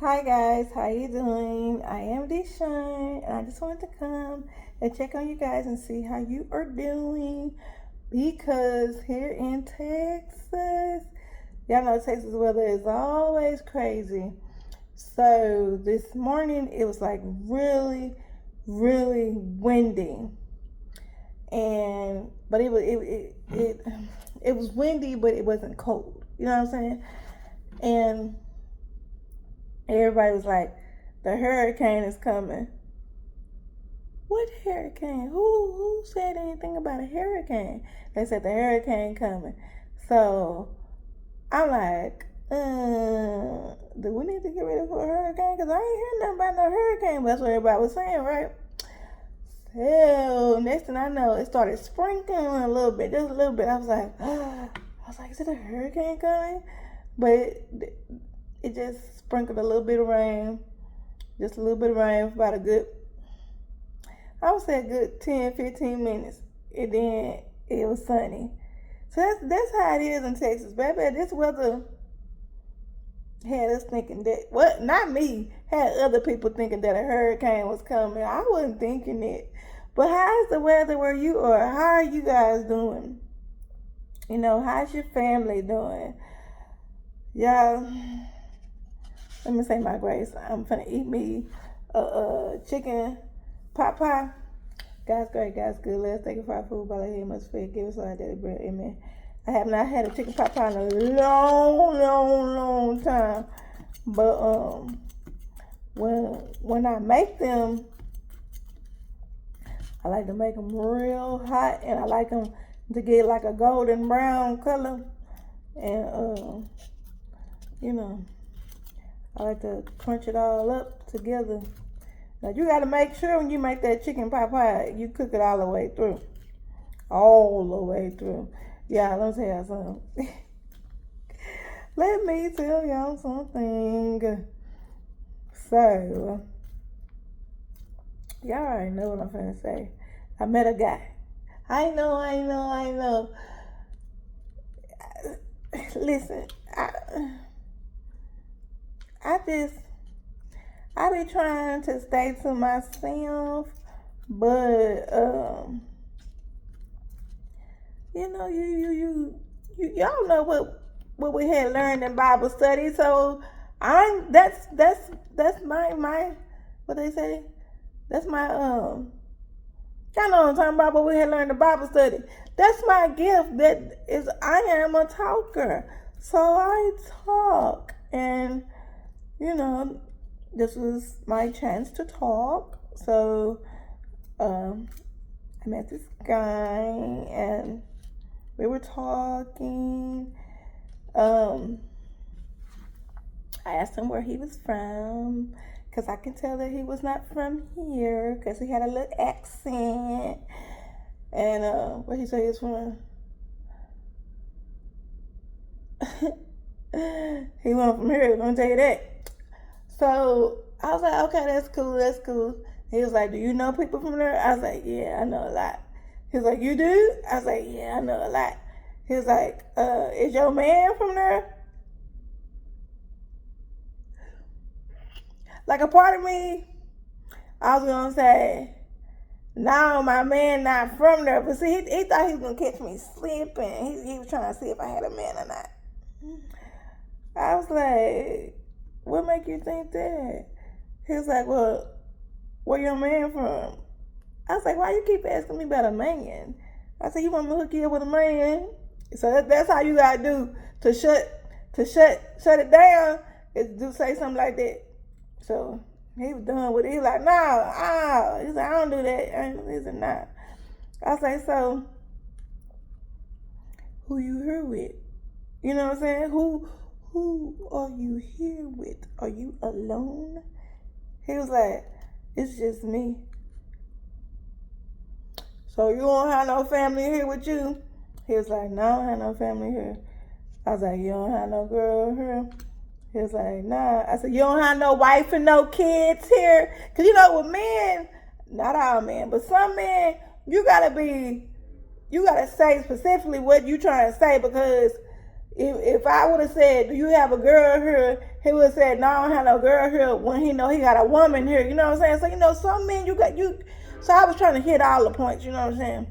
Hi guys, how you doing? I am Deshawn, and I just wanted to come and check on you guys and see how you are doing. Because here in Texas, y'all know Texas weather is always crazy. So this morning it was like really, really windy, and but it was windy, but it wasn't cold. You know what I'm saying? And everybody was like, the hurricane is coming. What hurricane? Who said anything about a hurricane? They said the hurricane coming. So I'm like, do we need to get ready for a hurricane? Because I ain't heard nothing about no hurricane. But that's what everybody was saying, right? So next thing I know, it started sprinkling a little bit, just a little bit. I was like, is it a hurricane coming? But it just sprinkled a little bit of rain, just a little bit of rain for about I would say a good 10, 15 minutes. And then it was sunny. So that's how it is in Texas, baby. This weather had us thinking that, what, not me, had other people thinking that a hurricane was coming. I wasn't thinking it. But how's the weather where you are? How are you guys doing? How's your family doing? Y'all, let me say my grace. I'm finna eat me a chicken pot pie. God's great, God's good. Let's thank you for our food. By He must feed. Give us our daily bread. Amen. I have not had a chicken pot pie in a long time. But when I make them, I like to make them real hot, and I like them to get like a golden brown color. And I like to crunch it all up together. Now you got to make sure when you make that chicken pot pie, you cook it all the way through. All the way through. Yeah, let me tell y'all something. Let me tell y'all something. So, y'all already know what I'm finna say. I met a guy. I know. Listen, I be trying to stay to myself, but y'all know what we had learned in Bible study. So that's my what they say. That's my y'all know what I'm talking about. What we had learned in Bible study. That's my gift. That is, I am a talker. So I talk, and this was my chance to talk. So I met this guy, and we were talking. I asked him where he was from, because I can tell that he was not from here, because he had a little accent. And where he said he's from? He wasn't from here, let me tell you that. So I was like, okay, that's cool. He was like, do you know people from there? I was like, yeah, I know a lot. He was like, you do? I was like, yeah, I know a lot. He was like, is your man from there? Like, a part of me, I was gonna say, no, my man not from there. But see, he thought he was gonna catch me slipping. He was trying to see if I had a man or not. I was like, what make you think that? He was like, well, where your man from? I was like, why you keep asking me about a man? I said, you want me to hook you up with a man? So that's how you gotta do to shut it down, is do say something like that. So he was done with it. He was like, nah, he said, I don't do that. He said, nah. I was like, so who you here with? You know what I'm saying? Who are you here with? Are you alone? He was like, it's just me. So you don't have no family here with you? He was like, no, I don't have no family here. I was like, you don't have no girl here? He was like, nah. I said, you don't have no wife and no kids here? Because with men, not all men, but some men, you got to say specifically what you trying to say, because If I would have said, do you have a girl here? He would have said, no, I don't have no girl here, when he know he got a woman here. You know what I'm saying? So, some men so I was trying to hit all the points, you know what I'm saying?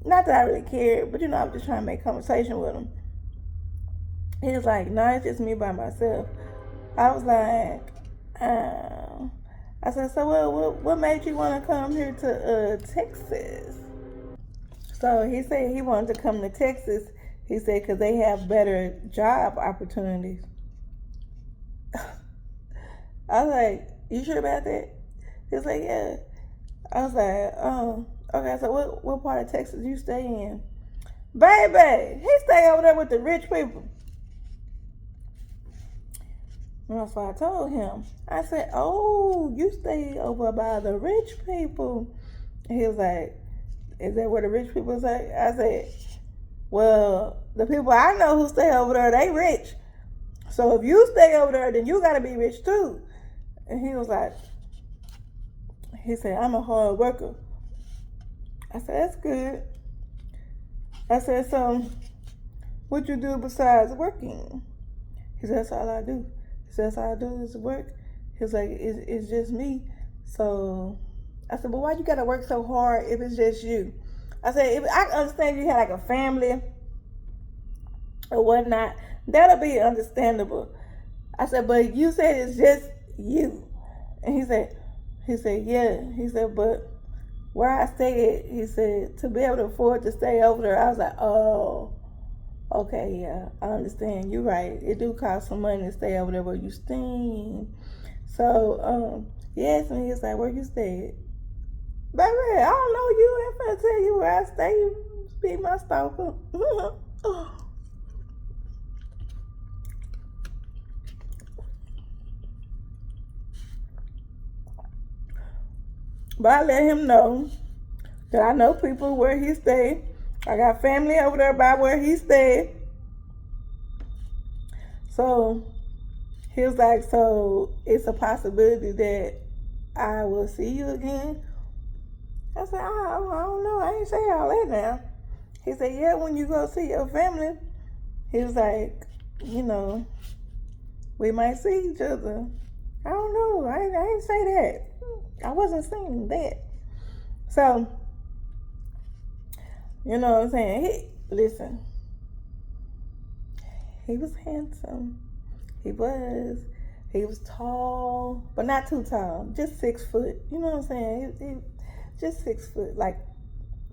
Not that I really cared, but I was just trying to make conversation with him. He was like, no, it's just me by myself. I was like, I said, so what made you want to come here to Texas? So he said he wanted to come to Texas. He said because they have better job opportunities. I was like, you sure about that? He was like, yeah. I was like, oh, okay. So what part of Texas you stay in? Baby, he stay over there with the rich people. And that's what I told him. I said, oh, you stay over by the rich people. And he was like, is that where the rich people stay? I said, well, the people I know who stay over there, they rich. So if you stay over there, then you got to be rich too. And he was like, he said, I'm a hard worker. I said, that's good. I said, so what you do besides working? He said, that's all I do. He said, that's all I do is work. He was like, it's just me. So I said, but why you got to work so hard if it's just you? I said, if I understand you had like a family or whatnot, that'll be understandable. I said, but you said it's just you. And he said, yeah. He said, but where I stayed, he said, to be able to afford to stay over there, I was like, oh, okay, yeah, I understand. You're right. It do cost some money to stay over there where you stay. So, yes, and he was like, where you stayed? Baby, I don't know you. I ain't finna tell you where I stay. You be my stalker. But I let him know that I know people where he stayed. I got family over there by where he stayed. So he was like, so it's a possibility that I will see you again? I said, I don't know. I ain't say all that now. He said, yeah, when you go see your family. He was like, we might see each other. I don't know. I ain't say that. I wasn't saying that. So, you know what I'm saying? Listen, he was handsome. He was tall, but not too tall. Just 6 foot. You know what I'm saying? He just 6 foot, like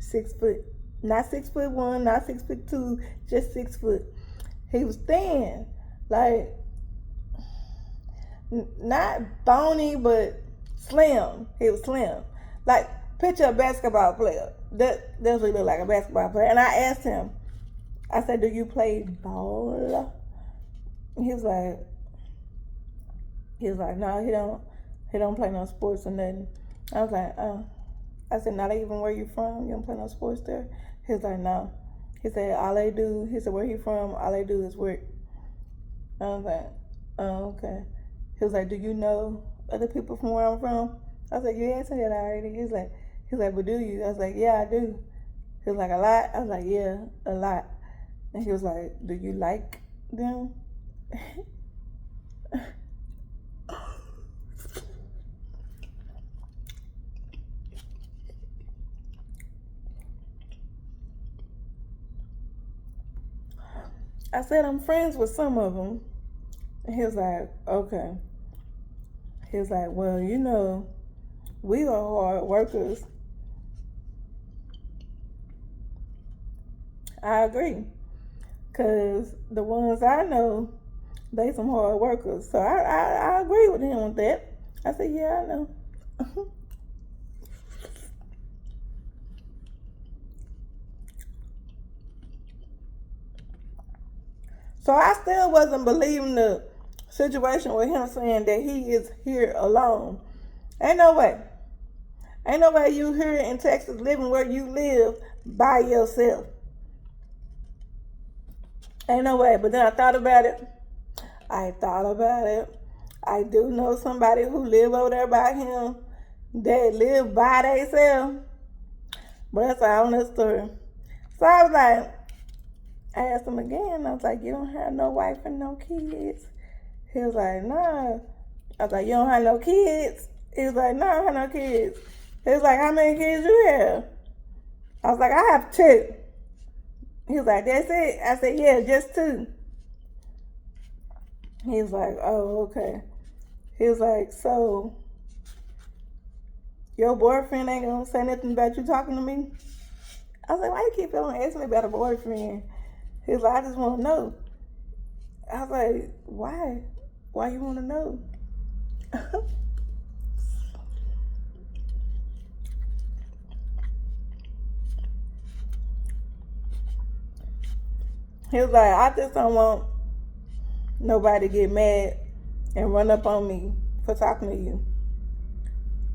6 foot. Not 6'1", not 6'2", just 6 foot. He was thin, like not bony, but slim. He was slim. Like, picture a basketball player. That's what he looked like, a basketball player. And I asked him, I said, do you play ball? And he was like, no, he don't play no sports or nothing. I was like, oh. I said, not even where you from? You don't play no sports there? He was like, no. He said, where he from? All they do is work. I was like, oh, okay. He was like, do you know other people from where I'm from? I was like, you asked me that already. He's like, but do you? I was like, yeah, I do. He was like, a lot? I was like, yeah, a lot. And he was like, do you like them? I said, I'm friends with some of them. And he was like, okay. He was like, well, we are hard workers. I agree. Because the ones I know, they some hard workers. So I agree with him with that. I said, yeah, I know. So I still wasn't believing the situation with him saying that he is here alone. Ain't no way. Ain't no way you here in Texas living where you live by yourself. Ain't no way. But then I thought about it. I do know somebody who live over there by him that live by themselves. But that's all in the story. So I was like, I asked him again. I was like, you don't have no wife and no kids? He was like, nah. I was like, you don't have no kids? He was like, no, I don't have no kids. He was like, how many kids you have? I was like, I have 2. He was like, that's it? I said, yeah, just 2. He was like, oh, okay. He was like, so your boyfriend ain't gonna say nothing about you talking to me? I was like, why you keep on asking me about a boyfriend? He was like, I just want to know. I was like, why? Why you want to know? He was like, I just don't want nobody to get mad and run up on me for talking to you.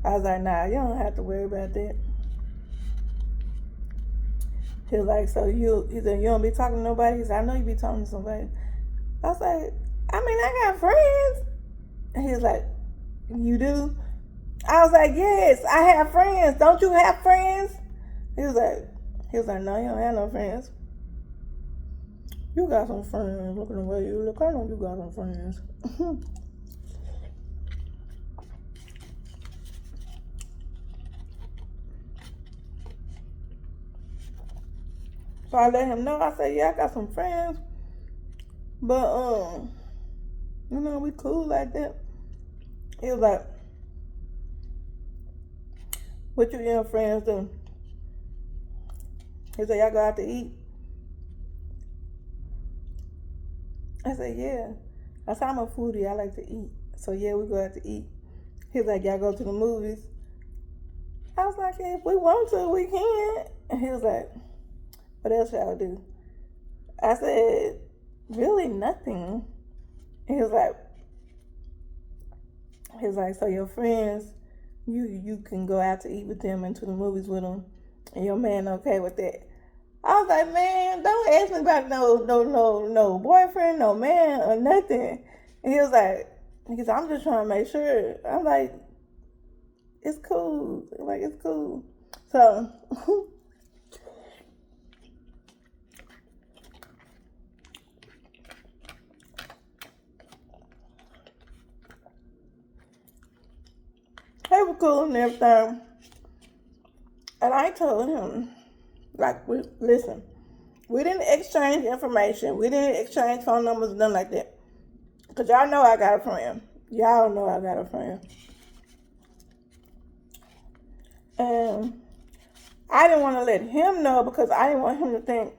I was like, nah, you don't have to worry about that. He was like, so he said, you don't be talking to nobody? He said, I know you be talking to somebody. I was like, I mean, I got friends. And he was like, you do? I was like, yes, I have friends. Don't you have friends? He was like, no, you don't have no friends. You got some friends. Looking the way you look, I know you got some friends. So I let him know. I said, yeah, I got some friends. But, we cool like that. He was like, what you and your friends do? He said, y'all go out to eat? I said, yeah. I said, I'm a foodie. I like to eat. So, yeah, we go out to eat. He was like, y'all go to the movies? I was like, if we want to, we can. And he was like, what else y'all do? I said, really nothing. And he was like, so your friends, you can go out to eat with them and to the movies with them, and your man okay with that? I was like, man, don't ask me about no boyfriend, no man, or nothing. And he was like, I'm just trying to make sure. I'm like, it's cool. Like, it's cool. So, they were cool and everything. And I told him, like, listen, we didn't exchange information. We didn't exchange phone numbers, nothing like that. Because y'all know I got a friend. Y'all know I got a friend. And I didn't want to let him know because I didn't want him to think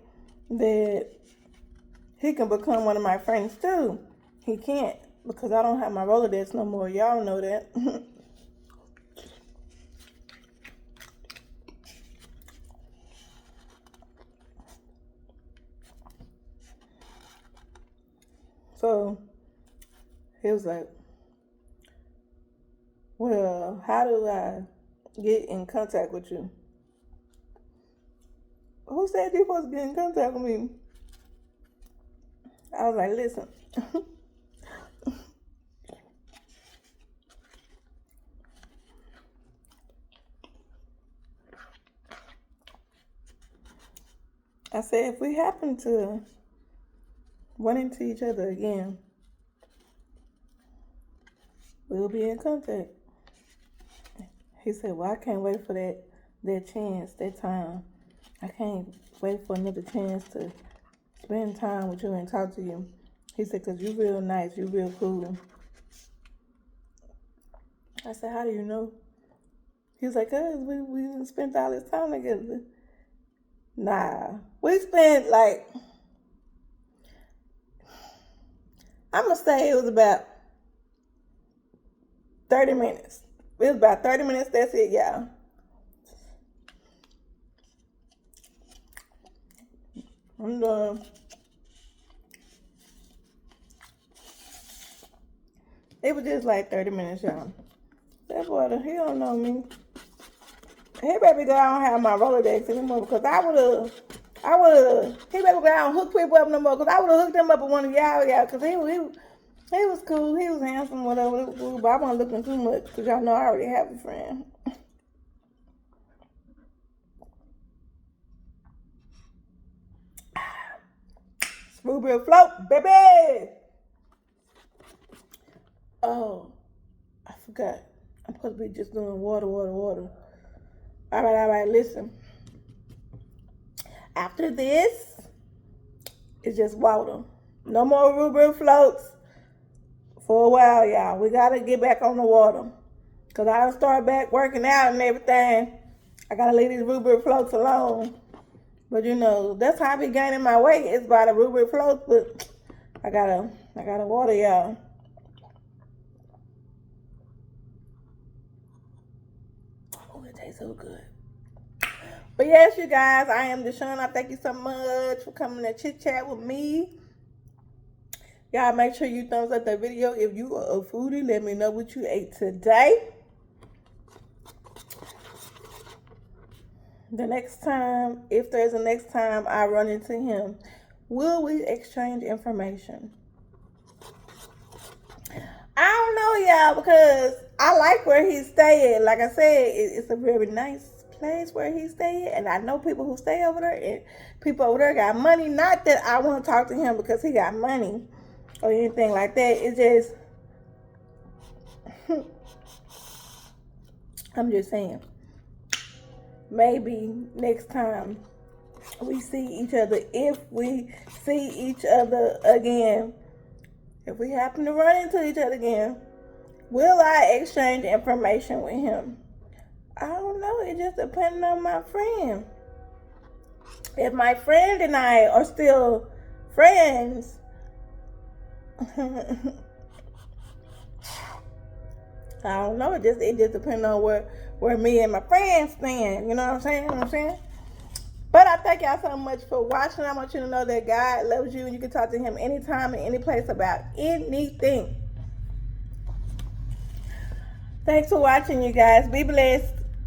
that he can become one of my friends too. He can't because I don't have my Rolodex no more. Y'all know that. So he was like, well, how do I get in contact with you? Who said you supposed to get in contact with me? I was like, listen. I said, if we happen to run into each other again, we'll be in contact. He said, well, I can't wait for that chance, that time. I can't wait for another chance to spend time with you and talk to you. He said, because you real nice, you real cool. I said, how do you know? He was like, cuz we spent all this time together. Nah. We spent like, I'm going to say it was about 30 minutes. It was about 30 minutes, that's it, y'all. I'm done. It was just like 30 minutes, y'all. That boy, he don't know me. He better go out and have my Rolodex anymore because he better go out and hook people up no more because I would have hooked him up with one of y'all because he was cool, he was handsome, whatever, but I wasn't looking too much because y'all know I already have a friend. Root beer float, baby. Oh, I forgot. I'm supposed to be just doing water. All right, listen. After this, it's just water. No more root beer floats for a while, y'all. We got to get back on the water. Because I start back working out and everything. I got to leave these root beer floats alone. But you know, that's how I be gaining my weight. It's by the root beer floats. But I gotta water, y'all. Oh, it tastes so good. But yes, you guys, I am Deshawn. I thank you so much for coming to chit chat with me. Y'all make sure you thumbs up the video. If you are a foodie, let me know what you ate today. The next time, if there's a next time I run into him, will we exchange information? I don't know, y'all, because I like where he's staying. Like I said, it's a very nice place where he stay, and I know people who stay over there, and people over there got money. Not that I want to talk to him because he got money or anything like that. It's just I'm just saying, maybe next time we see each other, if we see each other again, if we happen to run into each other again, will I exchange information with him? I don't know. It just depends on my friend. If my friend and I are still friends, I don't know. It just depends on where me and my friends stand. You know what I'm saying? But I thank y'all so much for watching. I want you to know that God loves you and you can talk to him anytime and any place about anything. Thanks for watching, you guys. Be blessed.